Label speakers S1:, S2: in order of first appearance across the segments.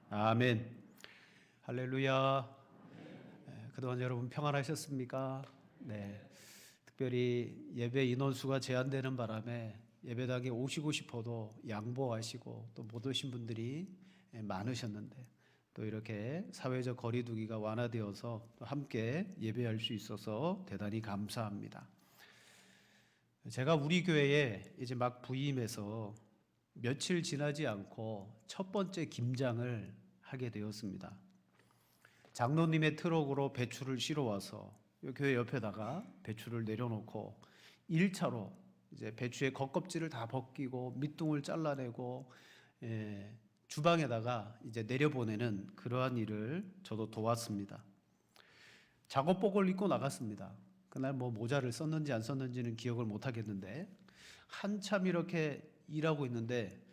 S1: 아멘. 할렐루야. 그동안 여러분 평안하셨습니까? 네. 특별히 예배 인원수가 제한되는 바람에 예배당에 오시고 싶어도 양보하시고 또 못 오신 분들이 많으셨는데 또 이렇게 사회적 거리두기가 완화되어서 또 함께 예배할 수 있어서 대단히 감사합니다. 제가 우리 교회에 이제 막 부임해서 며칠 지나지 않고 첫 번째 김장을 하게 되었습니다. 장로님의 트럭으로 배추를 실어 와서 교회 옆에다가 배추를 내려놓고 1차로 이제 배추의 겉껍질을 다 벗기고 밑둥을 잘라내고 주방에다가 이제 내려보내는 그러한 일을 저도 도왔습니다. 작업복을 입고 나갔습니다. 그날 뭐 모자를 썼는지 안 썼는지는 기억을 못 하겠는데 한참 이렇게 일하고 있는데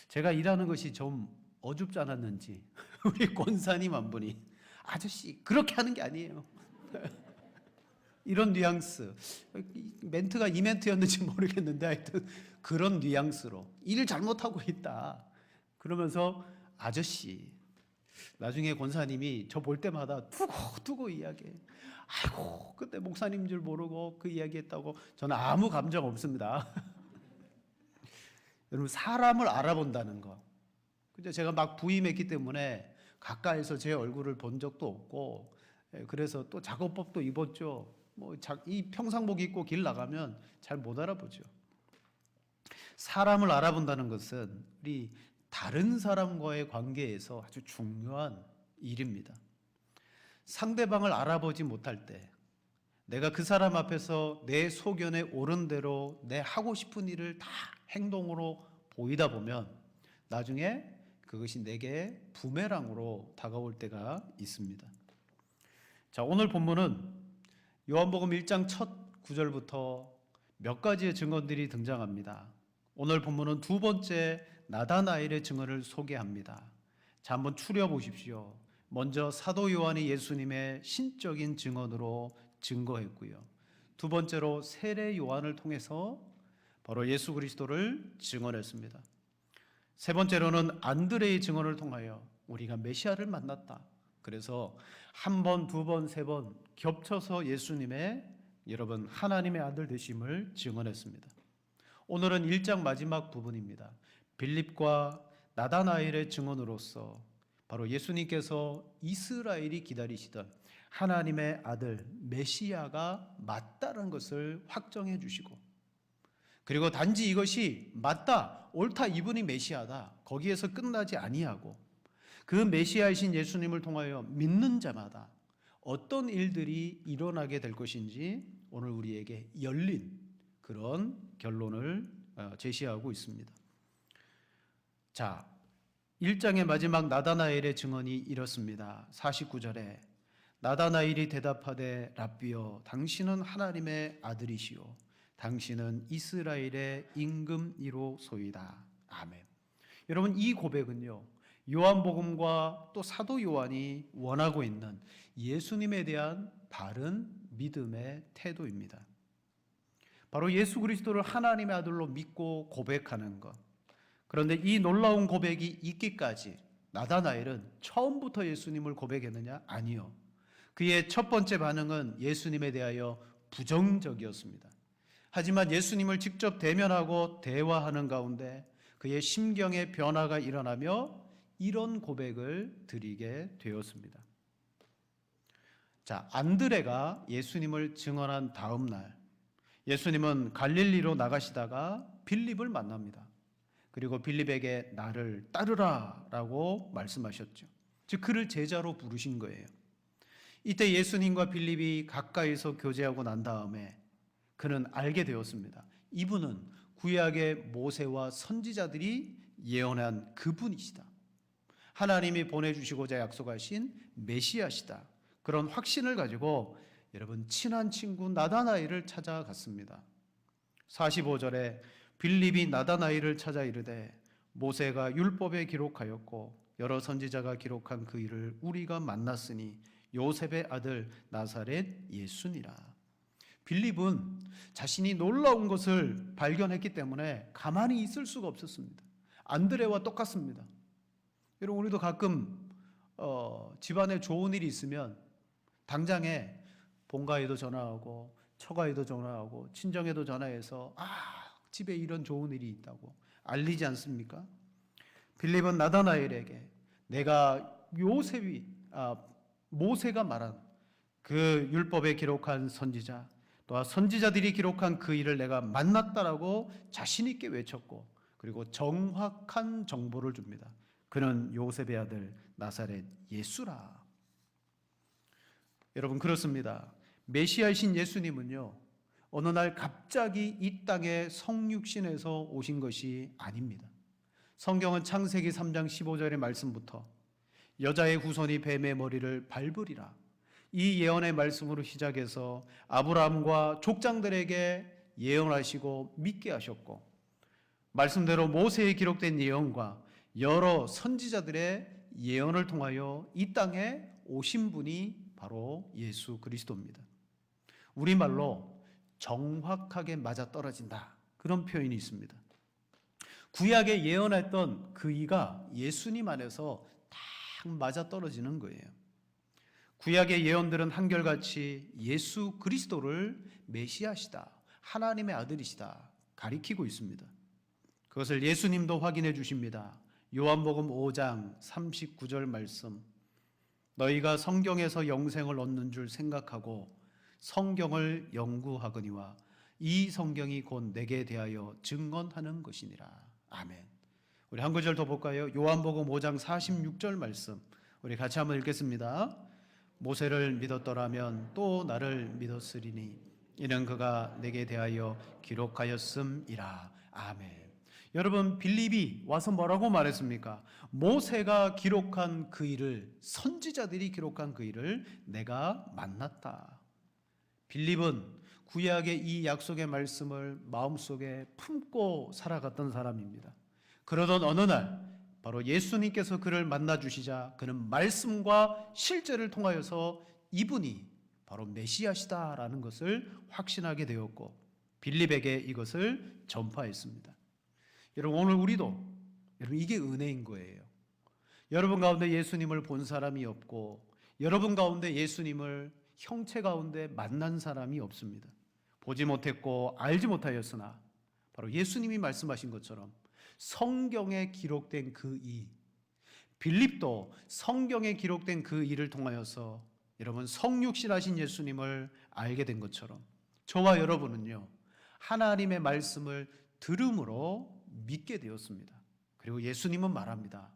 S1: 제가 일하는 것이 좀 어줍지 않았는지 우리 권사님 한 분이 아저씨 그렇게 하는 게 아니에요. 이런 뉘앙스, 멘트가 이 멘트였는지 모르겠는데 하여튼 그런 뉘앙스로 일 잘못하고 있다 그러면서 아저씨, 나중에 권사님이 저 볼 때마다 두고 이야기해. 아이고 그때 목사님 줄 모르고 그 이야기했다고. 저는 아무 감정 없습니다. 여러분, 사람을 알아본다는 거. 그죠? 제가 막 부임했기 때문에 가까이서 제 얼굴을 본 적도 없고, 그래서 또 작업복도 입었죠. 이 평상복 입고 길 나가면 잘 못 알아보죠. 사람을 알아본다는 것은 우리 다른 사람과의 관계에서 아주 중요한 일입니다. 상대방을 알아보지 못할 때 내가 그 사람 앞에서 내 소견에 옳은 대로 내 하고 싶은 일을 다 행동으로 보이다 보면 나중에 그것이 내게 부메랑으로 다가올 때가 있습니다. 자, 오늘 본문은 요한복음 1장 첫 구절부터 몇 가지의 증언들이 등장합니다. 오늘 본문은 두 번째 나다나엘의 증언을 소개합니다. 자, 한번 추려 보십시오. 먼저 사도 요한이 예수님의 신적인 증언으로 증거했고요. 두 번째로 세례 요한을 통해서 바로 예수 그리스도를 증언했습니다. 세 번째로는 안드레의 증언을 통하여 우리가 메시아를 만났다. 그래서 한 번, 두 번, 세 번 겹쳐서 예수님의 여러분 하나님의 아들 되심을 증언했습니다. 오늘은 1장 마지막 부분입니다. 빌립과 나다나엘의 증언으로서 바로 예수님께서 이스라엘이 기다리시던 하나님의 아들 메시아가 맞다는 것을 확정해 주시고, 그리고 단지 이것이 맞다, 옳다, 이분이 메시아다, 거기에서 끝나지 아니하고 그 메시아이신 예수님을 통하여 믿는 자마다 어떤 일들이 일어나게 될 것인지 오늘 우리에게 열린 그런 결론을 제시하고 있습니다. 자, 1장의 마지막 나다나엘의 증언이 이렇습니다. 49절에 나다나엘이 대답하되 랍비여 당신은 하나님의 아들이시오 당신은 이스라엘의 임금이로소이다. 아멘. 여러분, 이 고백은요 요한복음과 또 사도 요한이 원하고 있는 예수님에 대한 바른 믿음의 태도입니다. 바로 예수 그리스도를 하나님의 아들로 믿고 고백하는 것. 그런데 이 놀라운 고백이 있기까지 나다나엘은 처음부터 예수님을 고백했느냐? 아니요. 그의 첫 번째 반응은 예수님에 대하여 부정적이었습니다. 하지만 예수님을 직접 대면하고 대화하는 가운데 그의 심경의 변화가 일어나며 이런 고백을 드리게 되었습니다. 자, 안드레가 예수님을 증언한 다음 날 예수님은 갈릴리로 나가시다가 빌립을 만납니다. 그리고 빌립에게 나를 따르라 라고 말씀하셨죠. 즉 그를 제자로 부르신 거예요. 이때 예수님과 빌립이 가까이서 교제하고 난 다음에 그는 알게 되었습니다. 이분은 구약의 모세와 선지자들이 예언한 그분이시다. 하나님이 보내주시고자 약속하신 메시아시다. 그런 확신을 가지고 여러분 친한 친구 나다나엘을 찾아갔습니다. 45절에 빌립이 나다나엘을 찾아 이르되 모세가 율법에 기록하였고 여러 선지자가 기록한 그 일을 우리가 만났으니 요셉의 아들 나사렛 예수니라. 빌립은 자신이 놀라운 것을 발견했기 때문에 가만히 있을 수가 없었습니다. 안드레와 똑같습니다. 여러분, 우리도 가끔 집안에 좋은 일이 있으면 당장에 본가에도 전화하고 처가에도 전화하고 친정에도 전화해서 집에 이런 좋은 일이 있다고 알리지 않습니까? 빌립은 나다나엘에게 내가 모세가 말한 그 율법에 기록한 선지자 또한 선지자들이 기록한 그 일을 내가 만났다라고 자신 있게 외쳤고 그리고 정확한 정보를 줍니다. 그는 요셉의 아들 나사렛 예수라. 여러분 그렇습니다. 메시아이신 예수님은요 어느 날 갑자기 이 땅에 성육신에서 오신 것이 아닙니다. 성경은 창세기 3장 15절의 말씀부터 여자의 후손이 뱀의 머리를 밟으리라 이 예언의 말씀으로 시작해서 아브라함과 족장들에게 예언하시고 믿게 하셨고 말씀대로 모세에 기록된 예언과 여러 선지자들의 예언을 통하여 이 땅에 오신 분이 바로 예수 그리스도입니다. 우리말로 정확하게 맞아떨어진다 그런 표현이 있습니다. 구약에 예언했던 그 이가 예수님 안에서 딱 맞아떨어지는 거예요. 구약의 예언들은 한결같이 예수 그리스도를 메시아시다, 하나님의 아들이시다 가리키고 있습니다. 그것을 예수님도 확인해 주십니다. 요한복음 5장 39절 말씀 너희가 성경에서 영생을 얻는 줄 생각하고 성경을 연구하거니와 이 성경이 곧 내게 대하여 증언하는 것이니라. 아멘. 우리 한 구절 더 볼까요? 요한복음 5장 46절 말씀 우리 같이 한번 읽겠습니다. 모세를 믿었더라면 또 나를 믿었으리니 이는 그가 내게 대하여 기록하였음이라. 아멘. 여러분 빌립이 와서 뭐라고 말했습니까? 모세가 기록한 그 일을 선지자들이 기록한 그 일을 내가 만났다. 빌립은 구약의 이 약속의 말씀을 마음속에 품고 살아갔던 사람입니다. 그러던 어느 날 바로 예수님께서 그를 만나 주시자 그는 말씀과 실제를 통하여서 이분이 바로 메시아시다라는 것을 확신하게 되었고 빌립에게 이것을 전파했습니다. 여러분 오늘 우리도 여러분 이게 은혜인 거예요. 여러분 가운데 예수님을 본 사람이 없고 여러분 가운데 예수님을 형체 가운데 만난 사람이 없습니다. 보지 못했고 알지 못하였으나 바로 예수님이 말씀하신 것처럼 성경에 기록된 그 이 빌립도 성경에 기록된 그 일을 통하여서 여러분 성육신하신 예수님을 알게 된 것처럼 저와 여러분은요 하나님의 말씀을 들음으로 믿게 되었습니다. 그리고 예수님은 말합니다.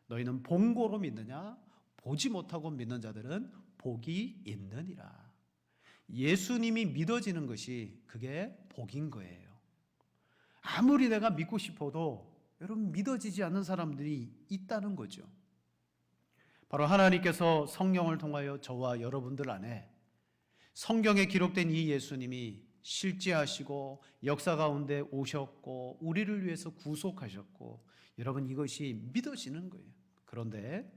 S1: 너희는 본고로 믿느냐? 보지 못하고 믿는 자들은 복이 있느니라. 예수님이 믿어지는 것이 그게 복인 거예요. 아무리 내가 믿고 싶어도 여러분 믿어지지 않는 사람들이 있다는 거죠. 바로 하나님께서 성령을 통하여 저와 여러분들 안에 성경에 기록된 이 예수님이 실제하시고 역사 가운데 오셨고 우리를 위해서 구속하셨고 여러분 이것이 믿어지는 거예요. 그런데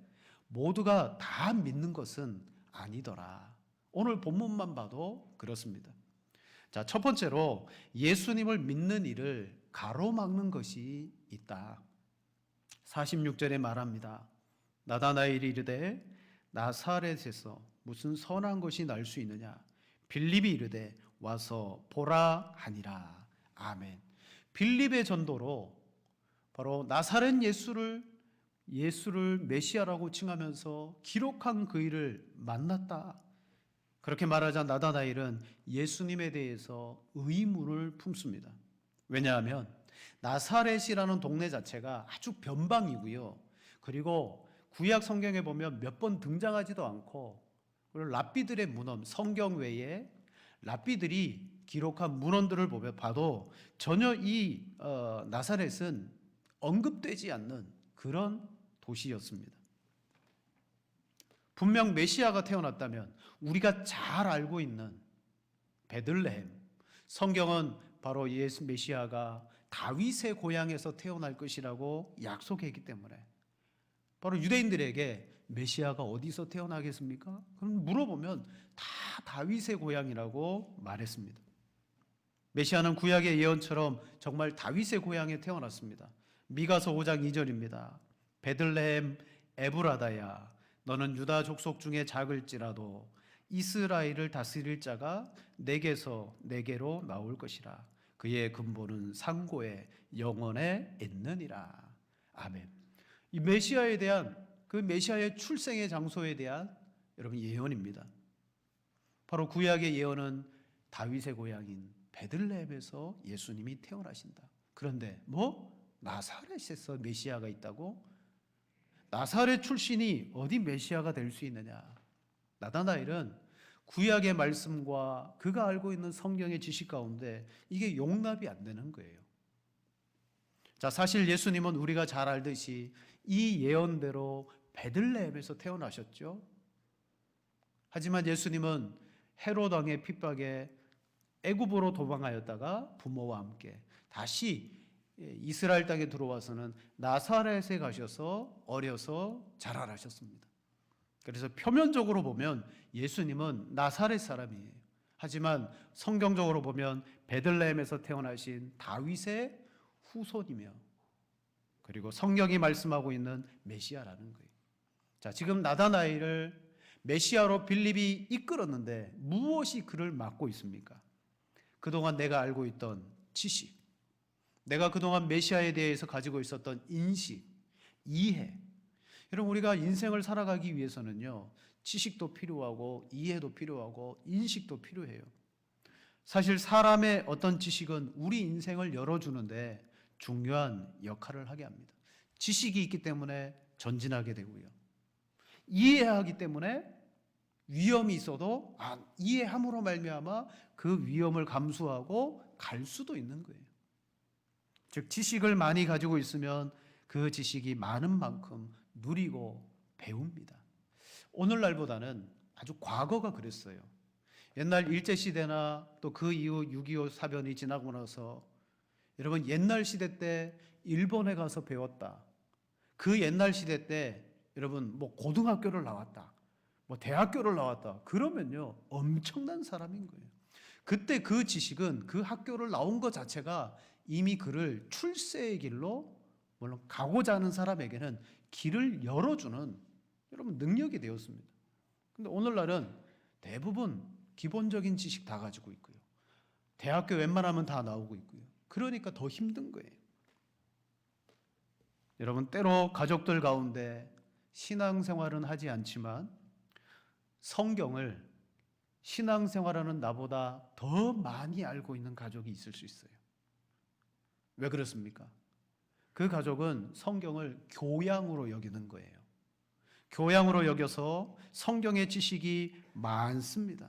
S1: 모두가 다 믿는 것은 아니더라. 오늘 본문만 봐도 그렇습니다. 자, 첫 번째로 예수님을 믿는 일을 가로막는 것이 있다. 46절에 말합니다. 나다나엘이 이르되 나사렛에서 무슨 선한 것이 날 수 있느냐? 빌립이 이르되 와서 보라 하니라. 아멘. 빌립의 전도로 바로 나사렛 예수를 메시아라고 칭하면서 기록한 그 일을 만났다. 그렇게 말하자 나다나엘은 예수님에 대해서 의문을 품습니다. 왜냐하면 나사렛이라는 동네 자체가 아주 변방이고요. 그리고 구약 성경에 보면 몇 번 등장하지도 않고 그리고 랍비들의 문헌, 성경 외에 랍비들이 기록한 문헌들을 봐도 전혀 이 나사렛은 언급되지 않는 그런 도시였습니다. 분명 메시아가 태어났다면 우리가 잘 알고 있는 베들레헴, 성경은 바로 예수 메시아가 다윗의 고향에서 태어날 것이라고 약속했기 때문에 바로 유대인들에게 메시아가 어디서 태어나겠습니까? 그럼 물어보면 다 다윗의 고향이라고 말했습니다. 메시아는 구약의 예언처럼 정말 다윗의 고향에 태어났습니다. 미가서 5장 2절입니다. 베들레헴 에브라다야 너는 유다 족속 중에 작을지라도 이스라엘을 다스릴 자가 내게서 내게로 나올 것이라. 그의 근본은 상고에 영원에 있느니라. 아멘. 이 메시아에 대한, 그 메시아의 출생의 장소에 대한 여러분 예언입니다. 바로 구약의 예언은 다윗의 고향인 베들레헴에서 예수님이 태어나신다. 그런데 나사렛에서 메시아가 있다고? 나사렛 출신이 어디 메시아가 될 수 있느냐? 나다나엘은 구약의 말씀과 그가 알고 있는 성경의 지식 가운데 이게 용납이 안 되는 거예요. 자, 사실 예수님은 우리가 잘 알듯이 이 예언대로 베들레헴에서 태어나셨죠. 하지만 예수님은 헤롯 왕의 핍박에 애굽으로 도망하였다가 부모와 함께 다시 이스라엘 땅에 들어와서는 나사렛에 가셔서 어려서 자라나셨습니다. 그래서 표면적으로 보면 예수님은 나사렛 사람이에요. 하지만 성경적으로 보면 베들레헴에서 태어나신 다윗의 후손이며, 그리고 성경이 말씀하고 있는 메시아라는 거예요. 자, 지금 나다나엘을 메시아로 빌립이 이끌었는데 무엇이 그를 막고 있습니까? 그동안 내가 알고 있던 지식, 내가 그동안 메시아에 대해서 가지고 있었던 인식, 이해. 여러분, 우리가 인생을 살아가기 위해서는요, 지식도 필요하고 이해도 필요하고 인식도 필요해요. 사실 사람의 어떤 지식은 우리 인생을 열어주는데 중요한 역할을 하게 합니다. 지식이 있기 때문에 전진하게 되고요, 이해하기 때문에 위험이 있어도 이해함으로 말미암아 그 위험을 감수하고 갈 수도 있는 거예요. 즉, 지식을 많이 가지고 있으면 그 지식이 많은 만큼 누리고 배웁니다. 오늘날보다는 아주 과거가 그랬어요. 옛날 일제시대나 또 그 이후 6.25 사변이 지나고 나서 여러분, 옛날 시대 때 일본에 가서 배웠다, 그 옛날 시대 때 여러분 고등학교를 나왔다, 대학교를 나왔다, 그러면요 엄청난 사람인 거예요. 그때 그 지식은 그 학교를 나온 것 자체가 이미 그를 출세의 길로, 물론 가고자 하는 사람에게는 길을 열어주는 여러분 능력이 되었습니다. 근데 오늘날은 대부분 기본적인 지식 다 가지고 있고요, 대학교 웬만하면 다 나오고 있고요. 그러니까 더 힘든 거예요. 여러분, 때로 가족들 가운데 신앙생활은 하지 않지만 성경을 신앙생활하는 나보다 더 많이 알고 있는 가족이 있을 수 있어요. 왜 그렇습니까? 그 가족은 성경을 교양으로 여기는 거예요. 교양으로 여겨서 성경의 지식이 많습니다.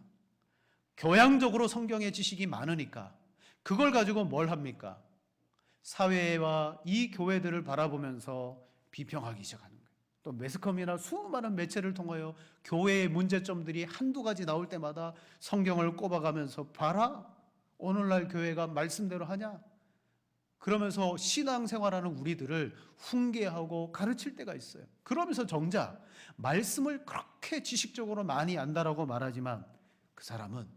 S1: 교양적으로 성경의 지식이 많으니까 그걸 가지고 뭘 합니까? 사회와 이 교회들을 바라보면서 비평하기 시작하는 거예요. 또 매스컴이나 수많은 매체를 통하여 교회의 문제점들이 한두 가지 나올 때마다 성경을 꼽아가면서 봐라, 오늘날 교회가 말씀대로 하냐? 그러면서 신앙생활하는 우리들을 훈계하고 가르칠 때가 있어요. 그러면서 정작 말씀을 그렇게 지식적으로 많이 안다라고 말하지만 그 사람은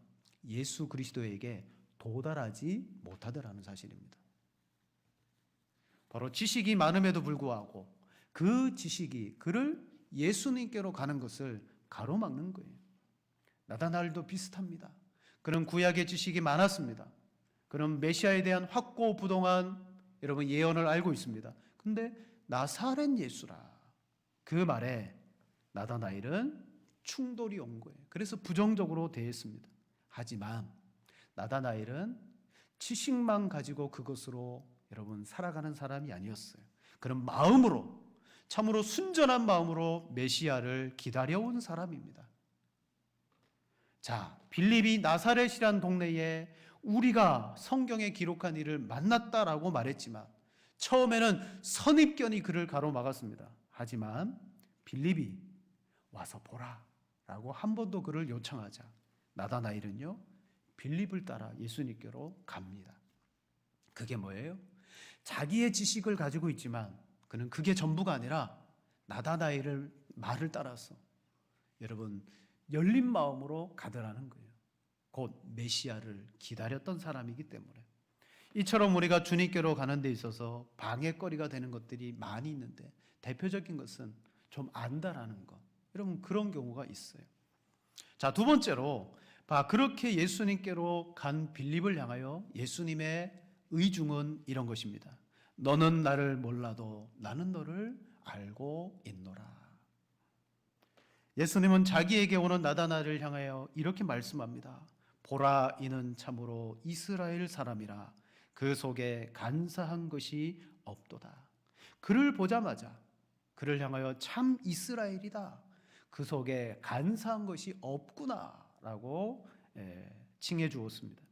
S1: 예수 그리스도에게 도달하지 못하더라는 사실입니다. 바로 지식이 많음에도 불구하고 그 지식이 그를 예수님께로 가는 것을 가로막는 거예요. 나다나엘도 비슷합니다. 그런 구약의 지식이 많았습니다. 그런 메시아에 대한 확고부동한 여러분 예언을 알고 있습니다. 근데 나사렛 예수라, 그 말에 나다나엘은 충돌이 온 거예요. 그래서 부정적으로 대했습니다. 하지만 나다나엘은 지식만 가지고 그것으로 여러분 살아가는 사람이 아니었어요. 그런 마음으로, 참으로 순전한 마음으로 메시아를 기다려온 사람입니다. 자, 빌립이 나사렛이란 동네에 우리가 성경에 기록한 이를 만났다라고 말했지만 처음에는 선입견이 그를 가로막았습니다. 하지만 빌립이 와서 보라 라고 한 번 더 그를 요청하자 나다나엘은요 빌립을 따라 예수님께로 갑니다. 그게 뭐예요? 자기의 지식을 가지고 있지만 그는 그게 전부가 아니라 나다나엘을 말을 따라서 여러분 열린 마음으로 가더라는 거예요. 곧 메시아를 기다렸던 사람이기 때문에. 이처럼 우리가 주님께로 가는 데 있어서 방해거리가 되는 것들이 많이 있는데 대표적인 것은 좀 안다라는 것. 여러분 그런 경우가 있어요. 자, 두 번째로 그렇게 예수님께로 간 빌립을 향하여 예수님의 의중은 이런 것입니다. 너는 나를 몰라도 나는 너를 알고 있노라. 예수님은 자기에게 오는 나다나엘을 향하여 이렇게 말씀합니다. 보라, 이는 참으로 이스라엘 사람이라. 그 속에 간사한 것이 없도다. 그를 보자마자 그를 향하여 참 이스라엘이다, 그 속에 간사한 것이 없구나라고 칭해 주었습니다.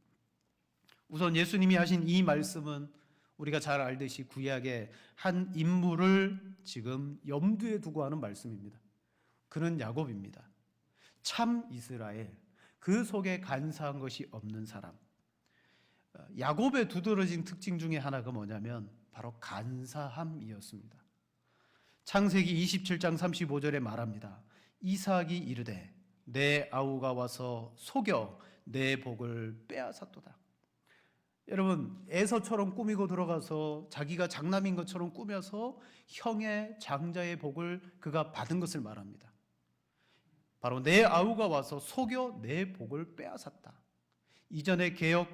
S1: 우선 예수님이 하신 이 말씀은 우리가 잘 알듯이 구약의 한 인물을 지금 염두에 두고 하는 말씀입니다. 그는 야곱입니다. 참 이스라엘, 그 속에 간사한 것이 없는 사람. 야곱의 두드러진 특징 중에 하나가 뭐냐면 바로 간사함이었습니다. 창세기 27장 35절에 말합니다. 이삭이 이르되 내 아우가 와서 속여 내 복을 빼앗았도다. 여러분, 에서처럼 꾸미고 들어가서 자기가 장남인 것처럼 꾸며서 형의 장자의 복을 그가 받은 것을 말합니다. 바로 내 아우가 와서 속여 내 복을 빼앗았다. 이전의 개역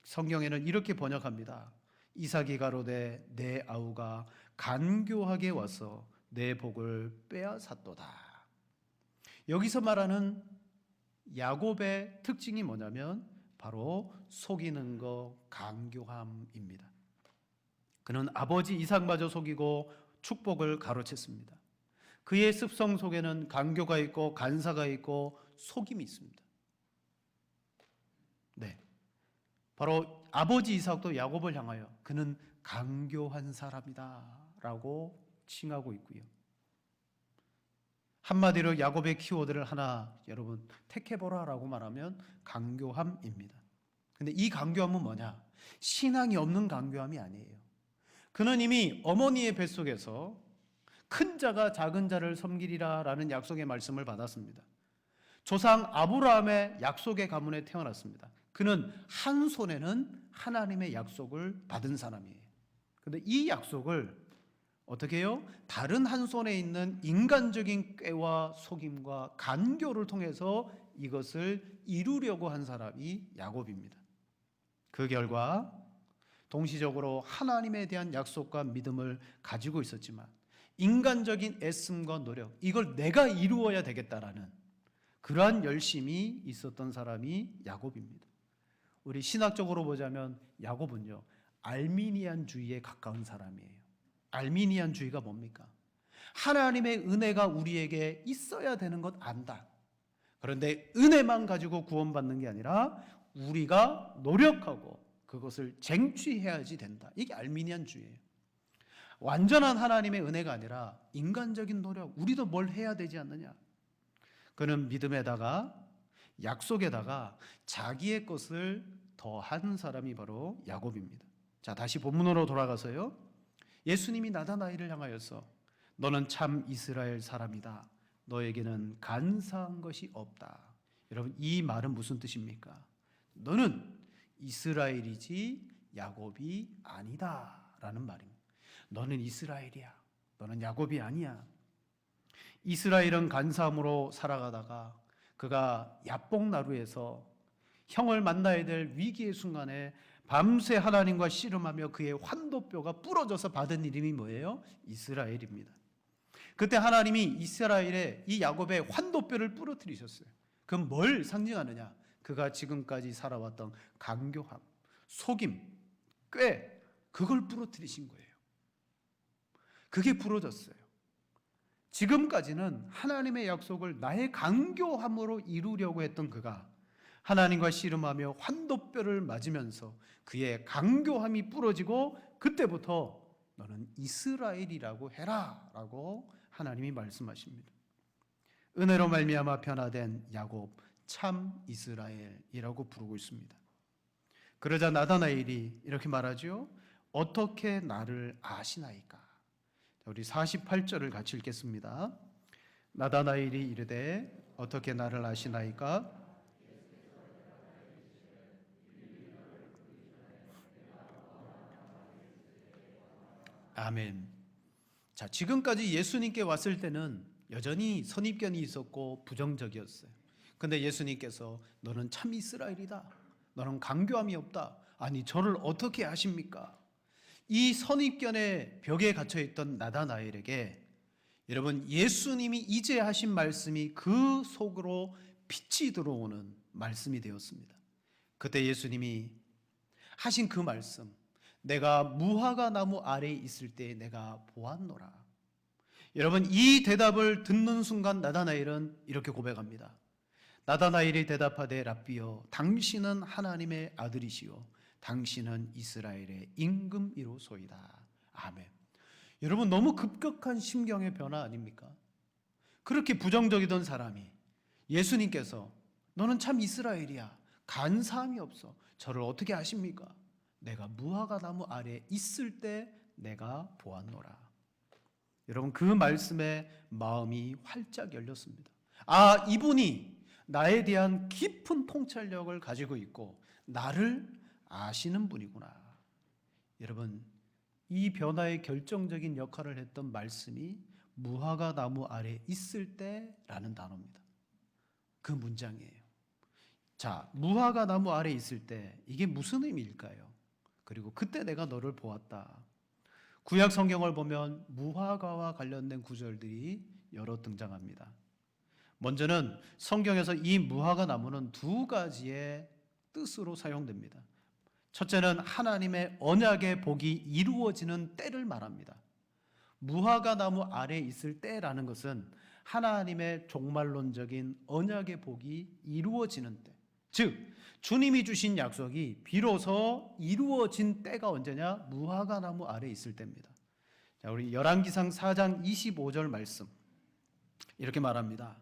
S1: 성경에는 이렇게 번역합니다. 이삭이 가로되 내 아우가 간교하게 와서 내 복을 빼앗았도다. 여기서 말하는 야곱의 특징이 뭐냐면 바로 속이는 것, 간교함입니다. 그는 아버지 이삭마저 속이고 축복을 가로챘습니다. 그의 습성 속에는 간교가 있고 간사가 있고 속임이 있습니다. 네, 바로 아버지 이삭도 야곱을 향하여 그는 간교한 사람이다 라고 칭하고 있고요. 한마디로 야곱의 키워드를 하나 여러분 택해보라 라고 말하면 간교함입니다. 근데 이 간교함은 뭐냐? 신앙이 없는 간교함이 아니에요. 그는 이미 어머니의 뱃속에서 큰 자가 작은 자를 섬기리라 라는 약속의 말씀을 받았습니다. 조상 아브라함의 약속의 가문에 태어났습니다. 그는 한 손에는 하나님의 약속을 받은 사람이에요. 그런데 이 약속을 어떻게 해요? 다른 한 손에 있는 인간적인 꾀와 속임과 간교를 통해서 이것을 이루려고 한 사람이 야곱입니다. 그 결과 동시적으로 하나님에 대한 약속과 믿음을 가지고 있었지만 인간적인 애씀과 노력, 이걸 내가 이루어야 되겠다라는 그러한 열심이 있었던 사람이 야곱입니다. 우리 신학적으로 보자면 야곱은요, 알미니안주의에 가까운 사람이에요. 알미니안주의가 뭡니까? 하나님의 은혜가 우리에게 있어야 되는 것 안다. 그런데 은혜만 가지고 구원받는 게 아니라 우리가 노력하고 그것을 쟁취해야지 된다. 이게 알미니안주의예요. 완전한 하나님의 은혜가 아니라 인간적인 노력, 우리도 뭘 해야 되지 않느냐. 그는 믿음에다가 약속에다가 자기의 것을 더한 사람이 바로 야곱입니다. 자, 다시 본문으로 돌아가서요. 예수님이 나다나엘을 향하여서 너는 참 이스라엘 사람이다. 너에게는 간사한 것이 없다. 여러분, 이 말은 무슨 뜻입니까? 너는 이스라엘이지 야곱이 아니다 라는 말입니다. 너는 이스라엘이야. 너는 야곱이 아니야. 이스라엘은 간사함으로 살아가다가 그가 야복나루에서 형을 만나야 될 위기의 순간에 밤새 하나님과 씨름하며 그의 환도뼈가 부러져서 받은 이름이 뭐예요? 이스라엘입니다. 그때 하나님이 이스라엘의 이 야곱의 환도뼈를 부러뜨리셨어요. 그럼 뭘 상징하느냐? 그가 지금까지 살아왔던 간교함, 속임, 꾀, 그걸 부러뜨리신 거예요. 그게 부러졌어요. 지금까지는 하나님의 약속을 나의 간교함으로 이루려고 했던 그가 하나님과 씨름하며 환도뼈를 맞으면서 그의 간교함이 부러지고 그때부터 너는 이스라엘이라고 해라 라고 하나님이 말씀하십니다. 은혜로 말미암아 변화된 야곱, 참 이스라엘이라고 부르고 있습니다. 그러자 나다나엘이 이렇게 말하죠. 어떻게 나를 아시나이까? 우리 48절을 같이 읽겠습니다. 나다나엘이 이르되 어떻게 나를 아시나이까? 아멘. 자, 지금까지 예수님께 왔을 때는 여전히 선입견이 있었고 부정적이었어요. 근데 예수님께서 너는 참 이스라엘이다. 너는 강교함이 없다. 아니 저를 어떻게 아십니까? 이 선입견의 벽에 갇혀있던 나다나엘에게 여러분 예수님이 이제 하신 말씀이 그 속으로 빛이 들어오는 말씀이 되었습니다. 그때 예수님이 하신 그 말씀, 내가 무화과 나무 아래에 있을 때 내가 보았노라. 여러분 이 대답을 듣는 순간 나다나엘은 이렇게 고백합니다. 나다나엘이 대답하되 랍비여 당신은 하나님의 아들이시요 당신은 이스라엘의 임금이로소이다. 아멘. 여러분 너무 급격한 심경의 변화 아닙니까? 그렇게 부정적이던 사람이 예수님께서 너는 참 이스라엘이야. 간사함이 없어. 저를 어떻게 아십니까? 내가 무화과 나무 아래에 있을 때 내가 보았노라. 여러분 그 말씀에 마음이 활짝 열렸습니다. 아, 이분이 나에 대한 깊은 통찰력을 가지고 있고 나를 아시는 분이구나. 여러분 이 변화의 결정적인 역할을 했던 말씀이 무화과 나무 아래에 있을 때라는 단어입니다. 그 문장이에요. 자, 무화과 나무 아래에 있을 때 이게 무슨 의미일까요? 그리고 그때 내가 너를 보았다. 구약 성경을 보면 무화과와 관련된 구절들이 여러 등장합니다. 먼저는 성경에서 이 무화과 나무는 두 가지의 뜻으로 사용됩니다. 첫째는 하나님의 언약의 복이 이루어지는 때를 말합니다. 무화과 나무 아래에 있을 때라는 것은 하나님의 종말론적인 언약의 복이 이루어지는 때, 즉 주님이 주신 약속이 비로소 이루어진 때가 언제냐? 무화과 나무 아래에 있을 때입니다. 자, 우리 열왕기상 4장 25절 말씀 이렇게 말합니다.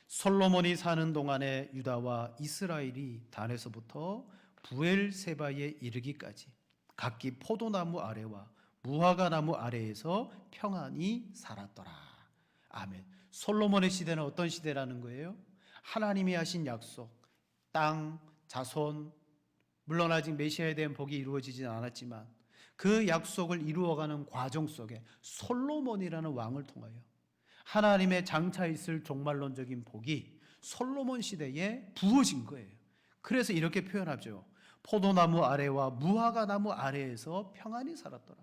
S1: 솔로몬이 사는 동안에 유다와 이스라엘이 단에서부터 부엘세바에 이르기까지 각기 포도나무 아래와 무화과 나무 아래에서 평안히 살았더라. 아멘. 솔로몬의 시대는 어떤 시대라는 거예요? 하나님이 하신 약속, 땅, 자손, 물론 아직 메시아에 대한 복이 이루어지진 않았지만 그 약속을 이루어가는 과정 속에 솔로몬이라는 왕을 통하여 하나님의 장차 있을 종말론적인 복이 솔로몬 시대에 부어진 거예요. 그래서 이렇게 표현하죠. 포도나무 아래와 무화과 나무 아래에서 평안히 살았더라.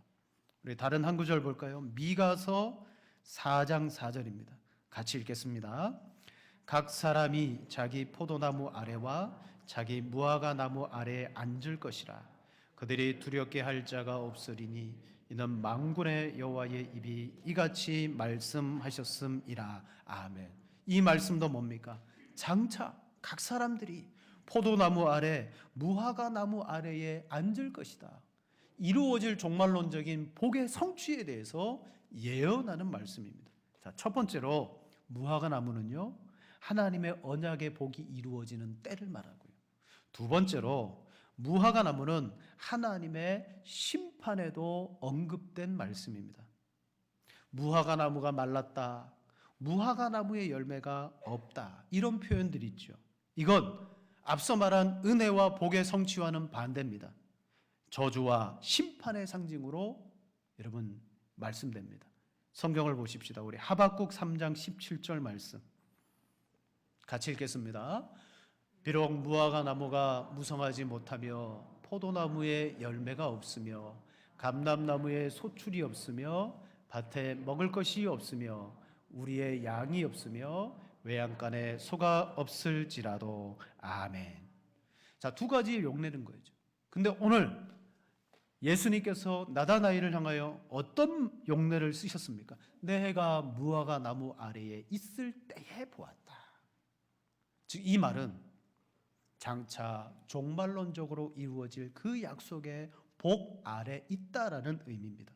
S1: 우리 다른 한 구절 볼까요? 미가서 4장 4절입니다. 같이 읽겠습니다. 각 사람이 자기 포도나무 아래와 자기 무화과 나무 아래에 앉을 것이라. 그들이 두렵게 할 자가 없으리니 이는 만군의 여호와의 입이 이같이 말씀하셨음이라. 아멘. 이 말씀도 뭡니까? 장차 각 사람들이 포도나무 아래, 무화과 나무 아래에 앉을 것이다. 이루어질 종말론적인 복의 성취에 대해서 예언하는 말씀입니다. 자, 첫 번째로 무화과 나무는요, 하나님의 언약의 복이 이루어지는 때를 말하고요. 두 번째로 무화과 나무는 하나님의 심판에도 언급된 말씀입니다. 무화과 나무가 말랐다, 무화과 나무의 열매가 없다, 이런 표현들이 있죠. 이건 앞서 말한 은혜와 복의 성취와는 반대입니다. 저주와 심판의 상징으로 여러분 말씀됩니다. 성경을 보십시다. 우리 하박국 3장 17절 말씀 같이 읽겠습니다. 비록 무화과 나무가 무성하지 못하며 포도나무에 열매가 없으며 감람나무에 소출이 없으며 밭에 먹을 것이 없으며 우리의 양이 없으며 외양간에 소가 없을지라도. 아멘. 자, 두 가지 욕내는 거죠. 근데 오늘 예수님께서 나다나엘을 향하여 어떤 용례를 쓰셨습니까? 내가 무화과 나무 아래에 있을 때에 보았다. 즉 이 말은 장차 종말론적으로 이루어질 그 약속의 복 아래 있다라는 의미입니다.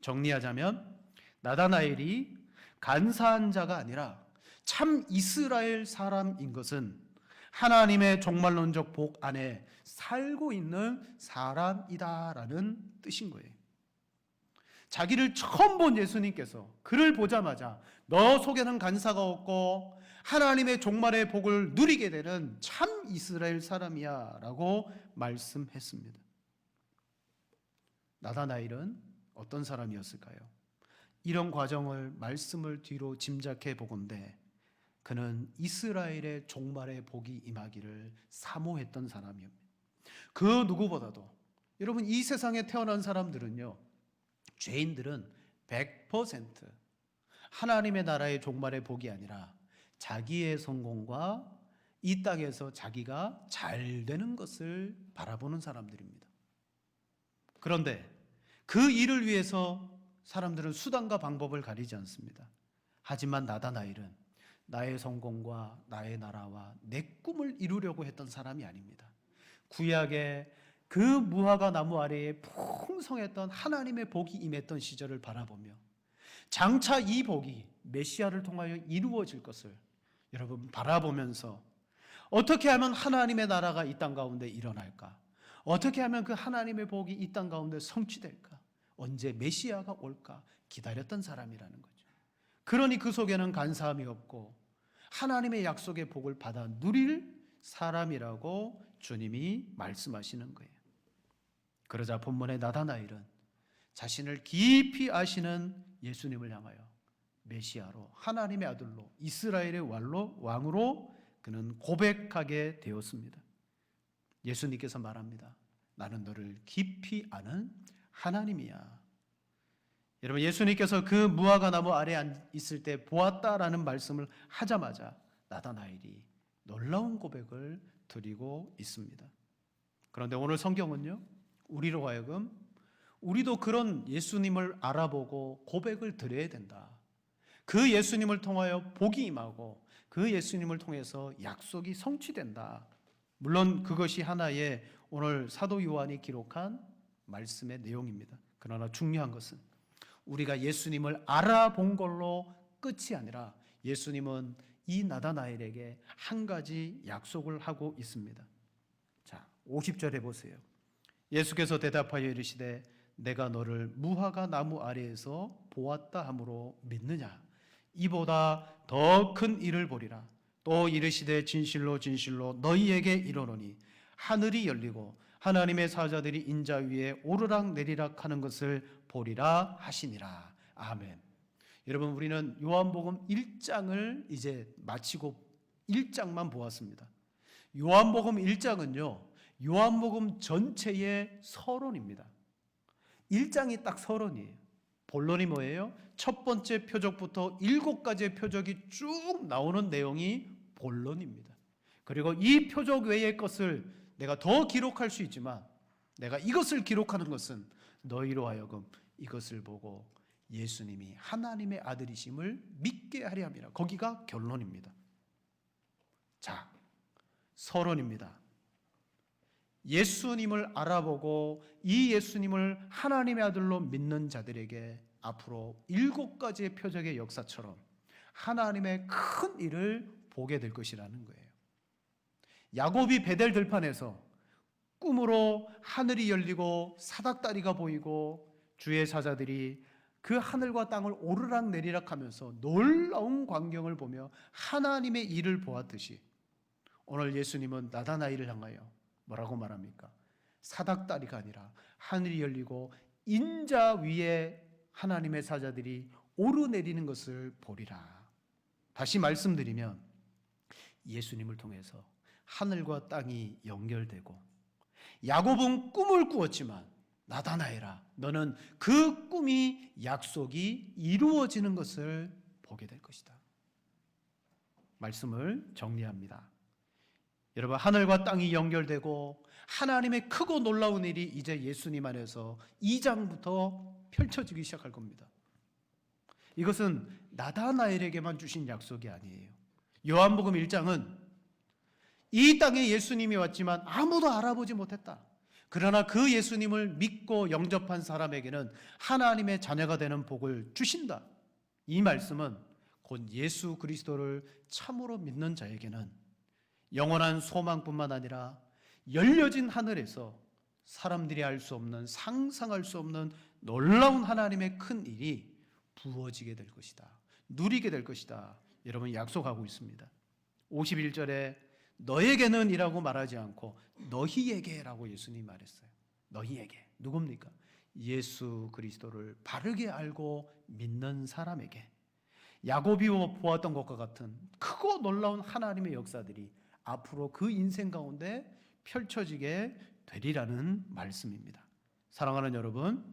S1: 정리하자면 나다나엘이 간사한 자가 아니라 참 이스라엘 사람인 것은 하나님의 종말론적 복 안에 살고 있는 사람이다라는 뜻인 거예요. 자기를 처음 본 예수님께서 그를 보자마자 너 속에는 간사가 없고 하나님의 종말의 복을 누리게 되는 참 이스라엘 사람이야 라고 말씀했습니다. 나다나엘은 어떤 사람이었을까요? 이런 과정을 말씀을 뒤로 짐작해 보건대 그는 이스라엘의 종말의 복이 임하기를 사모했던 사람입니다. 그 누구보다도 여러분 이 세상에 태어난 사람들은요, 죄인들은 100% 하나님의 나라의 종말의 복이 아니라 자기의 성공과 이 땅에서 자기가 잘 되는 것을 바라보는 사람들입니다. 그런데 그 일을 위해서 사람들은 수단과 방법을 가리지 않습니다. 하지만 나다나엘은 나의 성공과 나의 나라와 내 꿈을 이루려고 했던 사람이 아닙니다. 구약의 그 무화과 나무 아래에 풍성했던 하나님의 복이 임했던 시절을 바라보며 장차 이 복이 메시아를 통하여 이루어질 것을 여러분 바라보면서 어떻게 하면 하나님의 나라가 이 땅 가운데 일어날까? 어떻게 하면 그 하나님의 복이 이 땅 가운데 성취될까? 언제 메시아가 올까? 기다렸던 사람이라는 거죠. 그러니 그 속에는 간사함이 없고 하나님의 약속의 복을 받아 누릴 사람이라고 주님이 말씀하시는 거예요. 그러자 본문의 나다나엘은 자신을 깊이 아시는 예수님을 향하여 메시아로 하나님의 아들로 이스라엘의 왕으로 그는 고백하게 되었습니다. 예수님께서 말합니다. 나는 너를 깊이 아는 하나님이야. 여러분 예수님께서 그 무화과 나무 아래 있을 때 보았다라는 말씀을 하자마자 나다나엘이 놀라운 고백을 드리고 있습니다. 그런데 오늘 성경은요, 우리로 하여금 우리도 그런 예수님을 알아보고 고백을 드려야 된다. 그 예수님을 통하여 복이 임하고 그 예수님을 통해서 약속이 성취된다. 물론 그것이 하나의 오늘 사도 요한이 기록한 말씀의 내용입니다. 그러나 중요한 것은 우리가 예수님을 알아본 걸로 끝이 아니라 예수님은 이 나다나엘에게 한 가지 약속을 하고 있습니다. 자, 50절에 보세요. 예수께서 대답하여 이르시되 내가 너를 무화과 나무 아래에서 보았다 함으로 믿느냐? 이보다 더 큰 일을 보리라. 또 이르시되 진실로 진실로 너희에게 이르노니 하늘이 열리고 하나님의 사자들이 인자 위에 오르락 내리락 하는 것을 보리라 하시니라. 아멘. 여러분 우리는 요한복음 1장을 이제 마치고 1장만 보았습니다. 요한복음 1장은요, 요한복음 전체의 서론입니다. 1장이 딱 서론이에요. 본론이 뭐예요? 첫 번째 표적부터 7가지의 표적이 쭉 나오는 내용이 본론입니다. 그리고 이 표적 외의 것을 내가 더 기록할 수 있지만 내가 이것을 기록하는 것은 너희로 하여금 이것을 보고 예수님이 하나님의 아들이심을 믿게 하려 함이라. 거기가 결론입니다. 자, 서론입니다. 예수님을 알아보고 이 예수님을 하나님의 아들로 믿는 자들에게 앞으로 7가지의 표적의 역사처럼 하나님의 큰 일을 보게 될 것이라는 거예요. 야곱이 베델 들판에서 꿈으로 하늘이 열리고 사닥다리가 보이고 주의 사자들이 그 하늘과 땅을 오르락 내리락 하면서 놀라운 광경을 보며 하나님의 일을 보았듯이 오늘 예수님은 나다나엘을 향하여 뭐라고 말합니까? 사닥다리가 아니라 하늘이 열리고 인자 위에 하나님의 사자들이 오르내리는 것을 보리라. 다시 말씀드리면 예수님을 통해서 하늘과 땅이 연결되고 야곱은 꿈을 꾸었지만 나다나엘아 너는 그 꿈이 약속이 이루어지는 것을 보게 될 것이다. 말씀을 정리합니다. 여러분 하늘과 땅이 연결되고 하나님의 크고 놀라운 일이 이제 예수님 안에서 2장부터 펼쳐지기 시작할 겁니다. 이것은 나다나엘에게만 주신 약속이 아니에요. 요한복음 1장은 이 땅에 예수님이 왔지만 아무도 알아보지 못했다. 그러나 그 예수님을 믿고 영접한 사람에게는 하나님의 자녀가 되는 복을 주신다. 이 말씀은 곧 예수 그리스도를 참으로 믿는 자에게는 영원한 소망뿐만 아니라 열려진 하늘에서 사람들이 알 수 없는 상상할 수 없는 놀라운 하나님의 큰 일이 부어지게 될 것이다. 누리게 될 것이다. 여러분 약속하고 있습니다. 51절에 너에게는 이라고 말하지 않고 너희에게라고 예수님이 말했어요. 너희에게. 누굽니까? 예수 그리스도를 바르게 알고 믿는 사람에게 야곱이 보았던 것과 같은 크고 놀라운 하나님의 역사들이 앞으로 그 인생 가운데 펼쳐지게 되리라는 말씀입니다. 사랑하는 여러분,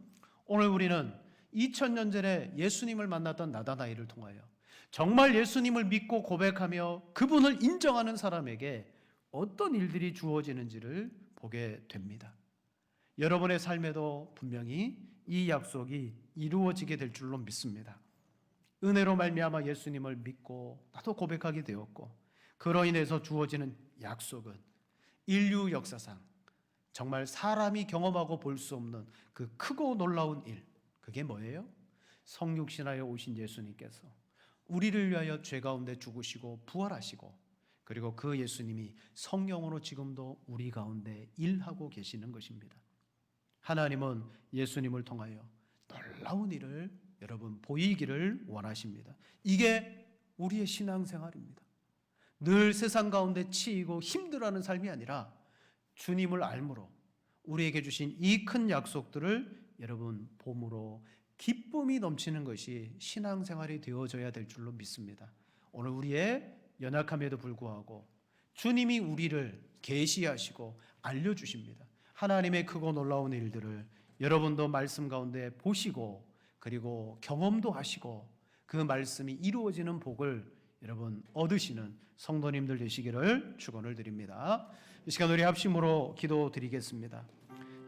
S1: 오늘 우리는 2000년 전에 예수님을 만났던 나다나엘을 통하여 정말 예수님을 믿고 고백하며 그분을 인정하는 사람에게 어떤 일들이 주어지는지를 보게 됩니다. 여러분의 삶에도 분명히 이 약속이 이루어지게 될 줄로 믿습니다. 은혜로 말미암아 예수님을 믿고 나도 고백하게 되었고, 그로 인해서 주어지는 약속은 인류 역사상 정말 사람이 경험하고 볼 수 없는 그 크고 놀라운 일, 그게 뭐예요? 성육신하여 오신 예수님께서 우리를 위하여 죄 가운데 죽으시고 부활하시고, 그리고 그 예수님이 성령으로 지금도 우리 가운데 일하고 계시는 것입니다. 하나님은 예수님을 통하여 놀라운 일을 여러분 보이기를 원하십니다. 이게 우리의 신앙생활입니다. 늘 세상 가운데 치이고 힘들어하는 삶이 아니라 주님을 알므로 우리에게 주신 이 큰 약속들을 여러분 봄으로 기쁨이 넘치는 것이 신앙생활이 되어져야 될 줄로 믿습니다. 오늘 우리의 연약함에도 불구하고 주님이 우리를 계시하시고 알려주십니다. 하나님의 크고 놀라운 일들을 여러분도 말씀 가운데 보시고, 그리고 경험도 하시고, 그 말씀이 이루어지는 복을 여러분 얻으시는 성도님들 되시기를 축원을 드립니다. 이 시간 우리 합심으로 기도드리겠습니다.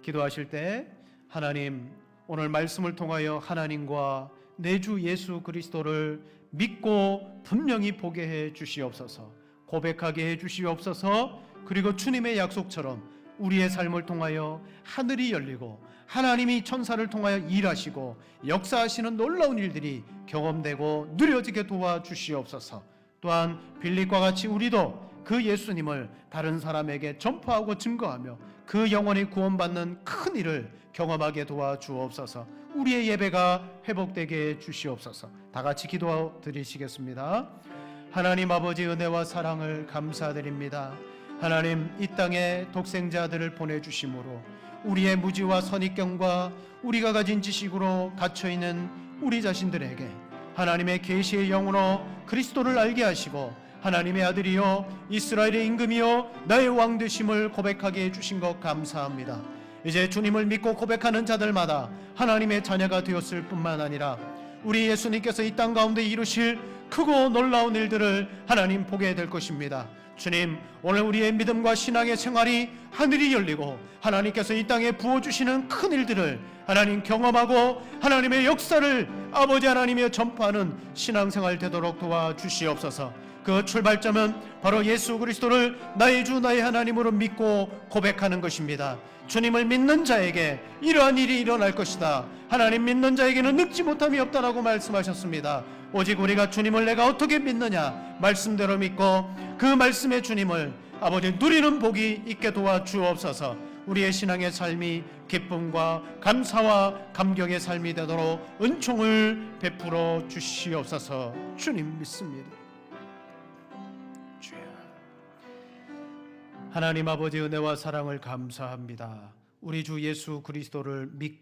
S1: 기도하실 때 하나님, 오늘 말씀을 통하여 하나님과 내 주 예수 그리스도를 믿고 분명히 보게 해 주시옵소서, 고백하게 해 주시옵소서. 그리고 주님의 약속처럼 우리의 삶을 통하여 하늘이 열리고 하나님이 천사를 통하여 일하시고 역사하시는 놀라운 일들이 경험되고 누려지게 도와주시옵소서. 또한 빌립과 같이 우리도 그 예수님을 다른 사람에게 전파하고 증거하며 그 영혼이 구원받는 큰 일을 경험하게 도와주옵소서. 우리의 예배가 회복되게 해 주시옵소서. 다 같이 기도드리시겠습니다. 하나님 아버지, 은혜와 사랑을 감사드립니다. 하나님, 이 땅에 독생자들을 보내주심으로 우리의 무지와 선입견과 우리가 가진 지식으로 갇혀있는 우리 자신들에게 하나님의 계시의 영으로 그리스도를 알게 하시고 하나님의 아들이요 이스라엘의 임금이요 나의 왕 되심을 고백하게 해주신 것 감사합니다. 이제 주님을 믿고 고백하는 자들마다 하나님의 자녀가 되었을 뿐만 아니라 우리 예수님께서 이 땅 가운데 이루실 크고 놀라운 일들을 하나님 보게 될 것입니다. 주님, 오늘 우리의 믿음과 신앙의 생활이 하늘이 열리고 하나님께서 이 땅에 부어주시는 큰 일들을 하나님 경험하고 하나님의 역사를 아버지 하나님의 전파하는 신앙생활 되도록 도와주시옵소서. 그 출발점은 바로 예수 그리스도를 나의 주 나의 하나님으로 믿고 고백하는 것입니다. 주님을 믿는 자에게 이러한 일이 일어날 것이다. 하나님 믿는 자에게는 늙지 못함이 없다라고 말씀하셨습니다. 오직 우리가 주님을 내가 어떻게 믿느냐 말씀대로 믿고 그 말씀의 주님을 아버지 누리는 복이 있게 도와주옵소서. 우리의 신앙의 삶이 기쁨과 감사와 감격의 삶이 되도록 은총을 베풀어 주시옵소서. 주님 믿습니다. 주여, 하나님 아버지 은혜와 사랑을 감사합니다. 우리 주 예수 그리스도를 믿고